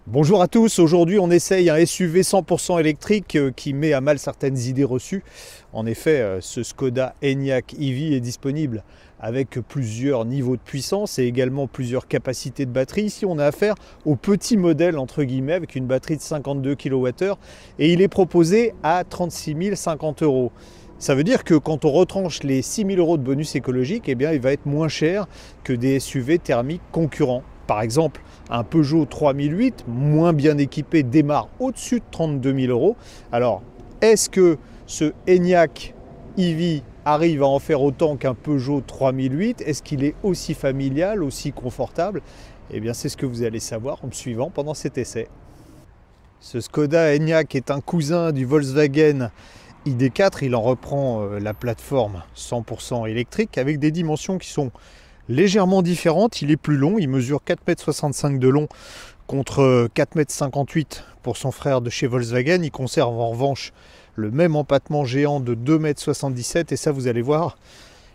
Bonjour à tous, aujourd'hui on essaye un SUV 100% électrique qui met à mal certaines idées reçues. En effet, ce Skoda Enyaq EV est disponible avec plusieurs niveaux de puissance et également plusieurs capacités de batterie. Ici on a affaire au petit modèle entre guillemets avec une batterie de 52 kWh et il est proposé à 36 050 €. Ça veut dire que quand on retranche les 6 000 € de bonus écologique, eh bien, il va être moins cher que des SUV thermiques concurrents. Par exemple, un Peugeot 3008, moins bien équipé, démarre au-dessus de 32 000 €. Alors, est-ce que ce Enyaq EV arrive à en faire autant qu'un Peugeot 3008? Est-ce qu'il est aussi familial, aussi confortable? Eh bien, c'est ce que vous allez savoir en me suivant pendant cet essai. Ce Skoda Enyaq est un cousin du Volkswagen ID.4. Il en reprend la plateforme 100% électrique avec des dimensions qui sont légèrement différente. Il est plus long, il mesure 4,65 m de long contre 4,58 m pour son frère de chez Volkswagen. Il conserve en revanche le même empattement géant de 2,77 m et ça vous allez voir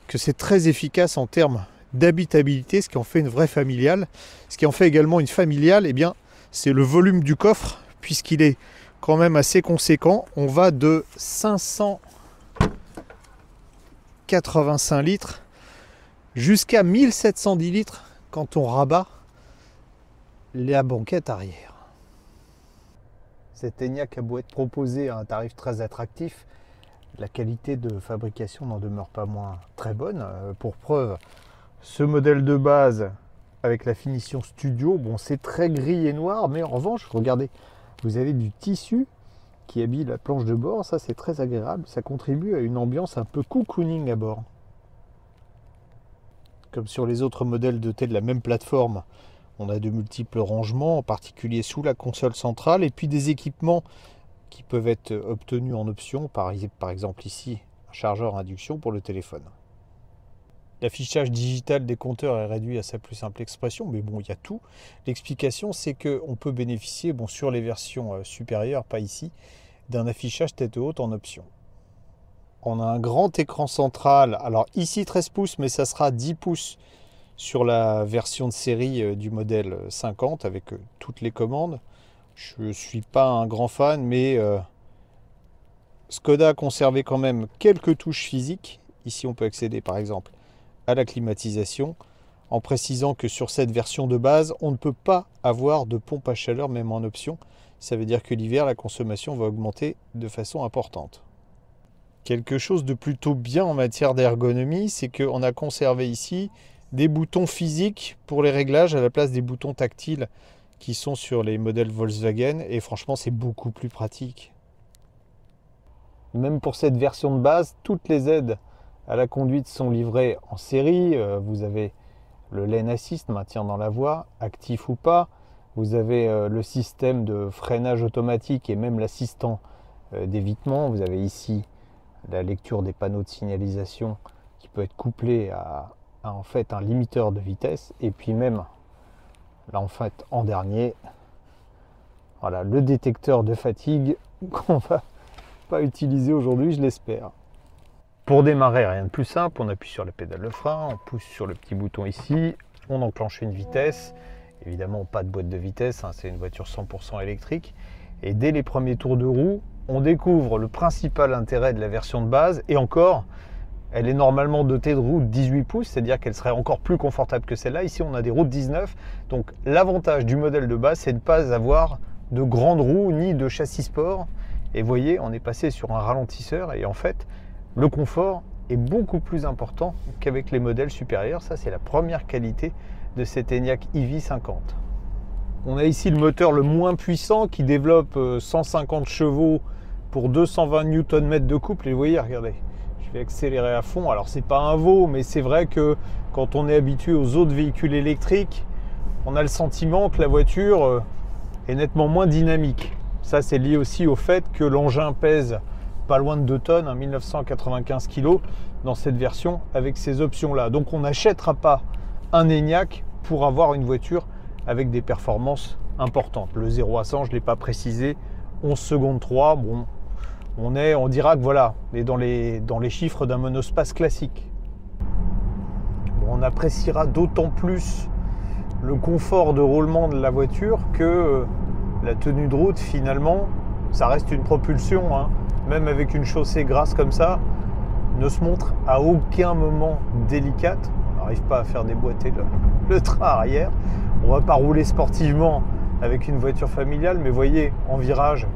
que c'est très efficace en termes d'habitabilité, ce qui en fait une vraie familiale. Ce qui en fait également une familiale, eh bien, c'est le volume du coffre puisqu'il est quand même assez conséquent. On va de 585 litres jusqu'à 1710 litres quand on rabat la banquette arrière. Cet Enyaq a beau être proposé à un tarif très attractif, la qualité de fabrication n'en demeure pas moins très bonne. Pour preuve, ce modèle de base avec la finition studio, bon, c'est très gris et noir, mais en revanche, regardez, vous avez du tissu qui habille la planche de bord, ça c'est très agréable, ça contribue à une ambiance un peu cocooning à bord. Comme sur les autres modèles dotés de la même plateforme, on a de multiples rangements, en particulier sous la console centrale, et puis des équipements qui peuvent être obtenus en option, par exemple ici, un chargeur induction pour le téléphone. L'affichage digital des compteurs est réduit à sa plus simple expression, mais bon, il y a tout. L'explication, c'est qu'on peut bénéficier, bon, sur les versions supérieures, pas ici, d'un affichage tête haute en option. On a un grand écran central, alors ici 13 pouces, mais ça sera 10 pouces sur la version de série du modèle 50 avec toutes les commandes. Je ne suis pas un grand fan, mais Skoda a conservé quand même quelques touches physiques. Ici on peut accéder par exemple à la climatisation, en précisant que sur cette version de base, on ne peut pas avoir de pompe à chaleur même en option. Ça veut dire que l'hiver, la consommation va augmenter de façon importante. Quelque chose de plutôt bien en matière d'ergonomie, c'est qu'on a conservé ici des boutons physiques pour les réglages à la place des boutons tactiles qui sont sur les modèles Volkswagen et franchement c'est beaucoup plus pratique. Même pour cette version de base, toutes les aides à la conduite sont livrées en série. Vous avez le lane assist, maintien dans la voie, actif ou pas. Vous avez le système de freinage automatique et même l'assistant d'évitement. Vous avez ici la lecture des panneaux de signalisation qui peut être couplé à en fait un limiteur de vitesse, et puis même là en fait en dernier, voilà le détecteur de fatigue qu'on va pas utiliser aujourd'hui, je l'espère. Pour démarrer, rien de plus simple, on appuie sur la pédale de frein, on pousse sur le petit bouton ici, on enclenche une vitesse. Évidemment pas de boîte de vitesse, hein, c'est une voiture 100% électrique, et dès les premiers tours de roue on découvre le principal intérêt de la version de base, et encore, elle est normalement dotée de roues de 18 pouces, c'est-à-dire qu'elle serait encore plus confortable que celle-là. Ici, on a des roues de 19, donc l'avantage du modèle de base, c'est de ne pas avoir de grandes roues ni de châssis sport. Et vous voyez, on est passé sur un ralentisseur, et en fait, le confort est beaucoup plus important qu'avec les modèles supérieurs. Ça, c'est la première qualité de cet Enyaq EV 50. On a ici le moteur le moins puissant qui développe 150 chevaux pour 220 Nm de couple. Et vous voyez, regardez, je vais accélérer à fond. Alors c'est pas un veau, mais c'est vrai que quand on est habitué aux autres véhicules électriques, on a le sentiment que la voiture est nettement moins dynamique. Ça, c'est lié aussi au fait que l'engin pèse pas loin de 2 tonnes, hein, 1995 kg dans cette version avec ces options-là. Donc on n'achètera pas un Enyaq pour avoir une voiture avec des performances importantes. Le 0 à 100, je ne l'ai pas précisé, 11 secondes 3, bon, on dira que voilà, on est dans les chiffres d'un monospace classique. Bon, on appréciera d'autant plus le confort de roulement de la voiture que la tenue de route, finalement, ça reste une propulsion, hein. Même avec une chaussée grasse comme ça, ne se montre à aucun moment délicate. On n'arrive pas à faire déboîter le train arrière. On va pas rouler sportivement avec une voiture familiale, mais voyez, en virage,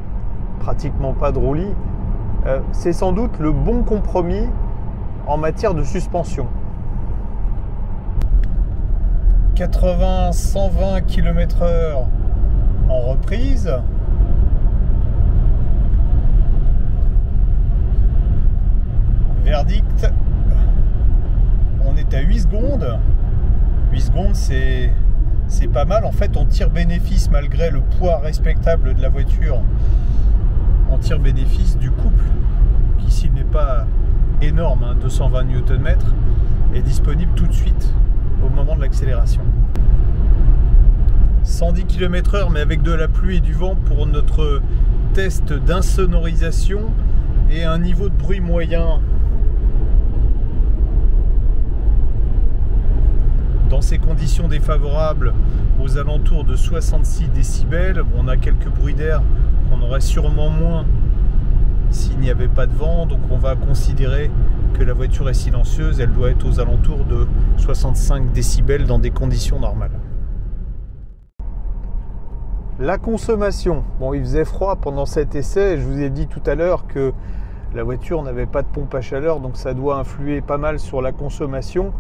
pratiquement pas de roulis. C'est sans doute le bon compromis en matière de suspension. 80-120 km/h en reprise. Verdict, on est à 8 secondes. 8 secondes, c'est pas mal. En fait, on tire bénéfice malgré le poids respectable de la voiture. On tire bénéfice du couple, qui s'il n'est pas énorme, hein, 220 Nm, est disponible tout de suite au moment de l'accélération. 110 km/h, mais avec de la pluie et du vent pour notre test d'insonorisation et un niveau de bruit moyen. Dans ces conditions défavorables, aux alentours de 66 décibels, on a quelques bruits d'air qu'on aurait sûrement moins s'il n'y avait pas de vent, donc on va considérer que la voiture est silencieuse, elle doit être aux alentours de 65 décibels dans des conditions normales. La consommation, bon, il faisait froid pendant cet essai, je vous ai dit tout à l'heure que la voiture n'avait pas de pompe à chaleur, donc ça doit influer pas mal sur la consommation.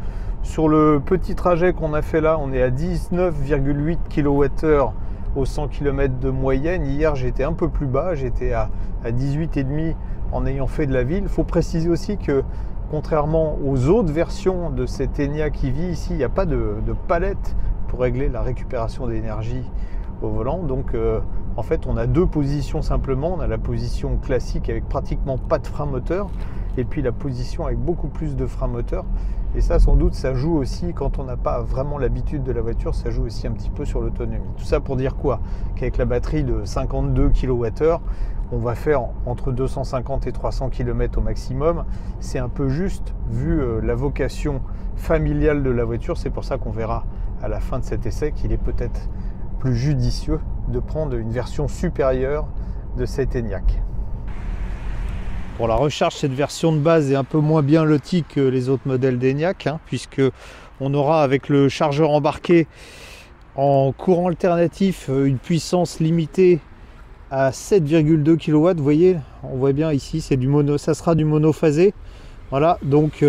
Sur le petit trajet qu'on a fait là, on est à 19,8 kWh au 100 km de moyenne. Hier, j'étais un peu plus bas, j'étais à 18,5 en ayant fait de la ville. Il faut préciser aussi que, contrairement aux autres versions de cette Enyaq EV, ici, il n'y a pas de palette pour régler la récupération d'énergie au volant. Donc, en fait, on a deux positions simplement. On a la position classique avec pratiquement pas de frein moteur, et puis la position avec beaucoup plus de frein moteur. Et ça, sans doute, ça joue aussi, quand on n'a pas vraiment l'habitude de la voiture, ça joue aussi un petit peu sur l'autonomie. Tout ça pour dire quoi? Qu'avec la batterie de 52 kWh, on va faire entre 250 et 300 km au maximum. C'est un peu juste, vu la vocation familiale de la voiture. C'est pour ça qu'on verra à la fin de cet essai qu'il est peut-être plus judicieux de prendre une version supérieure de cette Enyaq. Pour la recharge, cette version de base est un peu moins bien lotie que les autres modèles d'Enyaq, hein, puisque on aura avec le chargeur embarqué en courant alternatif une puissance limitée à 7,2 kW. Vous voyez, on voit bien ici, c'est du mono, ça sera du monophasé. Voilà, donc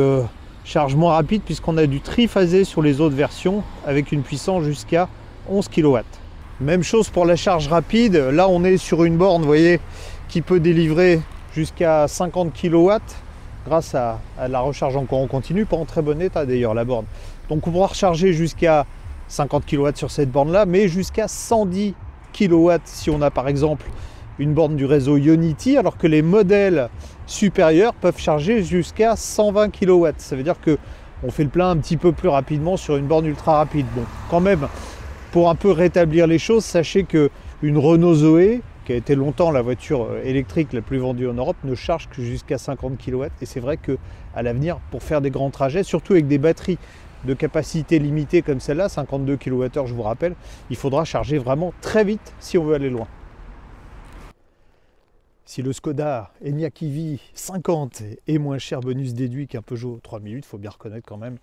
charge moins rapide puisqu'on a du triphasé sur les autres versions avec une puissance jusqu'à 11 kW. Même chose pour la charge rapide. Là, on est sur une borne, vous voyez, qui peut délivrer jusqu'à 50 kW grâce à la recharge en courant continu, pas en très bon état d'ailleurs la borne. Donc on pourra recharger jusqu'à 50 kW sur cette borne là, mais jusqu'à 110 kW si on a par exemple une borne du réseau Ionity, alors que les modèles supérieurs peuvent charger jusqu'à 120 kW. Ça veut dire que on fait le plein un petit peu plus rapidement sur une borne ultra rapide. Bon, quand même, pour un peu rétablir les choses, sachez que une Renault Zoé, qui a été longtemps la voiture électrique la plus vendue en Europe, ne charge que jusqu'à 50 kW. Et c'est vrai qu'à l'avenir, pour faire des grands trajets, surtout avec des batteries de capacité limitée comme celle-là, 52 kWh je vous rappelle, il faudra charger vraiment très vite si on veut aller loin. Si le Skoda Enyaq EV 50 est moins cher bonus déduit qu'un Peugeot 3008, il faut bien reconnaître quand même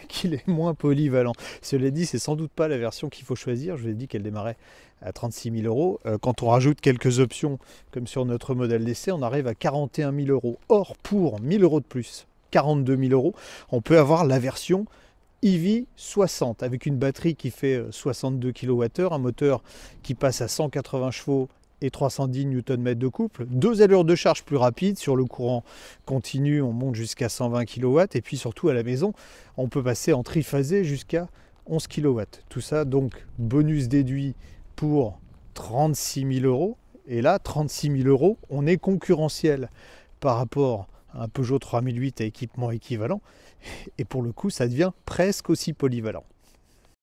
qu'il est moins polyvalent. Cela dit, c'est sans doute pas la version qu'il faut choisir. Je vous ai dit qu'elle démarrait à 36 000 €. Quand on rajoute quelques options, comme sur notre modèle d'essai, on arrive à 41 000 €. Or, pour 1 000 € de plus, 42 000 €, on peut avoir la version EV 60 avec une batterie qui fait 62 kWh, un moteur qui passe à 180 chevaux et 310 Nm de couple, 2 allures de charge plus rapides. Sur le courant continu, on monte jusqu'à 120 kW, et puis surtout à la maison, on peut passer en triphasé jusqu'à 11 kW. Tout ça donc bonus déduit pour 36 000 €. Et là, 36 000 €, on est concurrentiel par rapport à un Peugeot 3008 à équipement équivalent. Et pour le coup, ça devient presque aussi polyvalent.